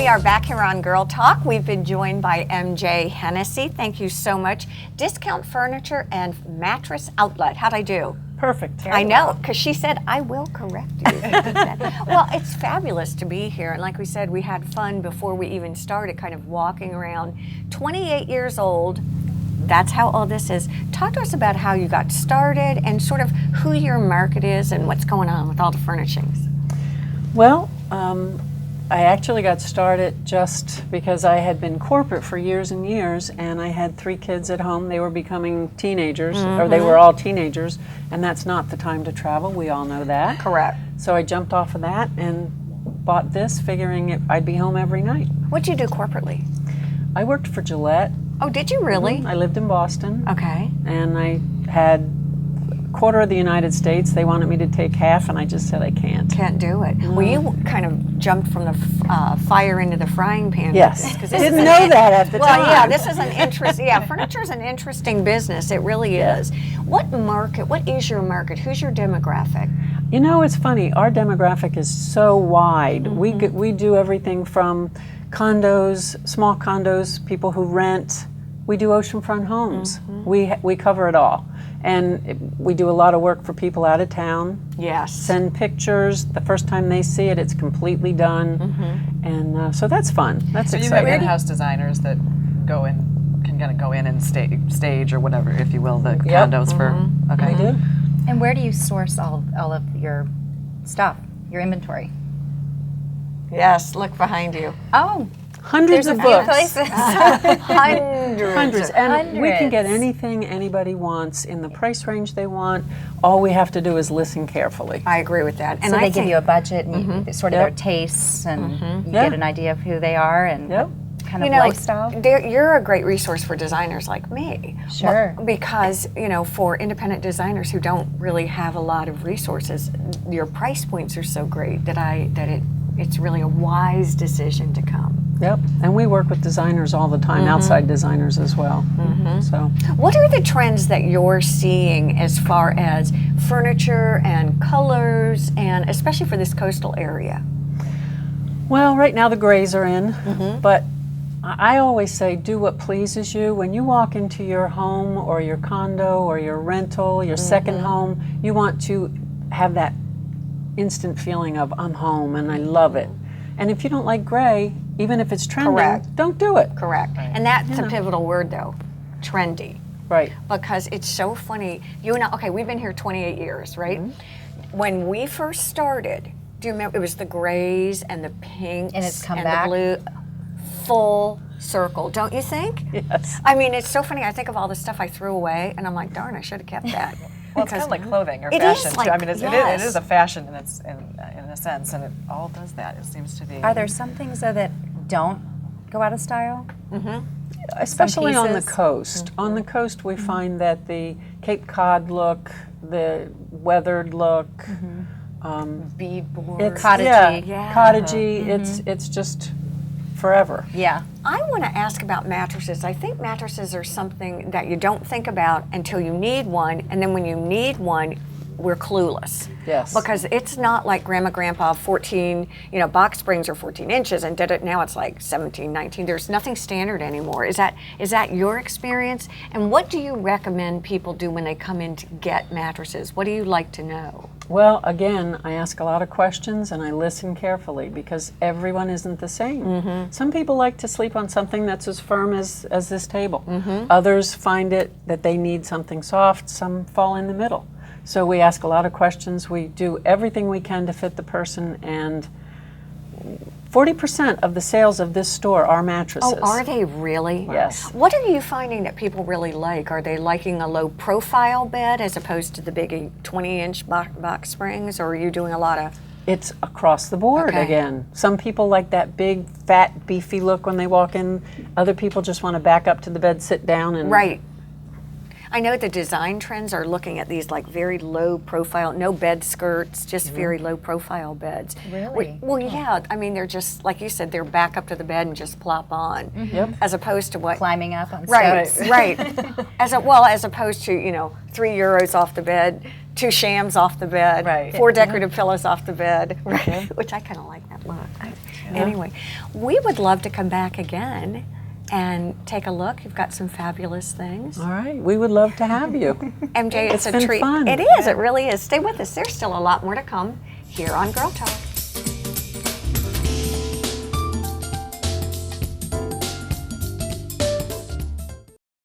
We are back here on Girl Talk. We've been joined by MJ Hennessy. Thank you so much. Discount Furniture and Mattress Outlet. How'd I do? Perfect. I know, because she said, I will correct you. Well, it's fabulous to be here. And like we said, we had fun before we even started, kind of walking around. 28 years old. That's how all this is. Talk to us about how you got started and sort of who your market is and what's going on with all the furnishings. Well, I actually got started just because I had been corporate for years and years, and I had 3 kids at home. They were becoming teenagers, or they were all teenagers, and that's not the time to travel. We all know that. Correct. So I jumped off of that and bought this, figuring I'd be home every night. What'd you do corporately? I worked for Gillette. Oh, did you really? I lived in Boston. Okay. And I had a quarter of the United States. They wanted me to take half, and I just said I can't. Can't do it. Well, you kind of jumped from the fire into the frying pan. Yes. Because Didn't know that at the time. Well, yeah, this is an interesting, furniture is an interesting business. It really is. What market, what is your market? Who's your demographic? You know, it's funny. Our demographic is so wide. We do everything from condos, small condos, people who rent. We do oceanfront homes. We cover it all. And we do a lot of work for people out of town. Yes. Send pictures. The first time they see it, it's completely done. And so that's fun. That's so exciting. you have in-house designers that go in, can kind of go in and stage or whatever, if you will, the condos for. Okay. We do. And where do you source all of your stuff, your inventory? Yes, look behind you. Oh, Hundreds there's of a few books. places. Hundreds. And we can get Hundreds. anything anybody wants in the price range they want. All we have to do is listen carefully. I agree with that. And So I they give think you a budget and sort of Yep. their tastes, and you Yeah. get an idea of who they are and Yep. what kind you of know, lifestyle. you're a great resource for designers like me. Sure. Because, for independent designers who don't really have a lot of resources, your price points are so great that it's really a wise decision to come. Yep. And we work with designers all the time, outside designers as well. So What are the trends that you're seeing as far as furniture and colors, and especially for this coastal area? well, right now the grays are in, but I always say do what pleases you. When you walk into your home or your condo or your rental, your second home, you want to have that instant feeling of I'm home and I love it. And if you don't like gray, even if it's trending, Correct. don't do it. Correct. And that's a pivotal word, though, trendy. Right. Because it's so funny. You and I, okay, we've been here 28 years, right? When we first started, do you remember, it was the grays and the pinks And it's come and back. the blue, full circle, don't you think? Yes. I mean, it's so funny. I think of all the stuff I threw away, and I'm like, darn, I should have kept that. Well, it's kind of like clothing or It is fashion like- too. I mean, it yes. is a fashion in a sense, and it all does that. It seems to be. Are there some things though that don't go out of style? Especially on the pieces. coast. On the coast, we find that the Cape Cod look, the weathered look, Beadboard. it's Cottagey. Yeah. cottagey. It's just forever. Yeah. I want to ask about mattresses. I think mattresses are something that you don't think about until you need one, and then when you need one, we're clueless. Yes. Because it's not like grandma, grandpa, 14, box springs are 14 inches, and now it's like 17, 19. There's nothing standard anymore. Is that your experience? And what do you recommend people do when they come in to get mattresses? What do you like to know? Well, again, I ask a lot of questions and I listen carefully because everyone isn't the same. Some people like to sleep on something that's as firm as this table. Others find it that they need something soft. Some fall in the middle. So we ask a lot of questions. We do everything we can to fit the person, and 40% of the sales of this store are mattresses. Oh, are they really? Yes. What are you finding that people really like? Are they liking a low profile bed as opposed to the big 20-inch box springs, or are you doing a lot of... It's across the board Okay. again. Some people like that big, fat, beefy look when they walk in. Other people just want to back up to the bed, sit down, and Right. I know the design trends are looking at these like very low profile, no bed skirts, just very low profile beds. Really? Well, yeah. I mean, they're just, like you said, they're back up to the bed and just plop on. Yep. As opposed to what... Climbing up on Right, steps. right. As opposed to, €3 off the bed, 2 shams off the bed, Right. 4 decorative pillows off the bed, right? Which I kind of like that look. Anyway, we would love to come back again and take a look. You've got some fabulous things. All right, we would love to have you. MJ, it's a been treat. fun. It is, it really is. Stay with us. There's still a lot more to come here on Girl Talk.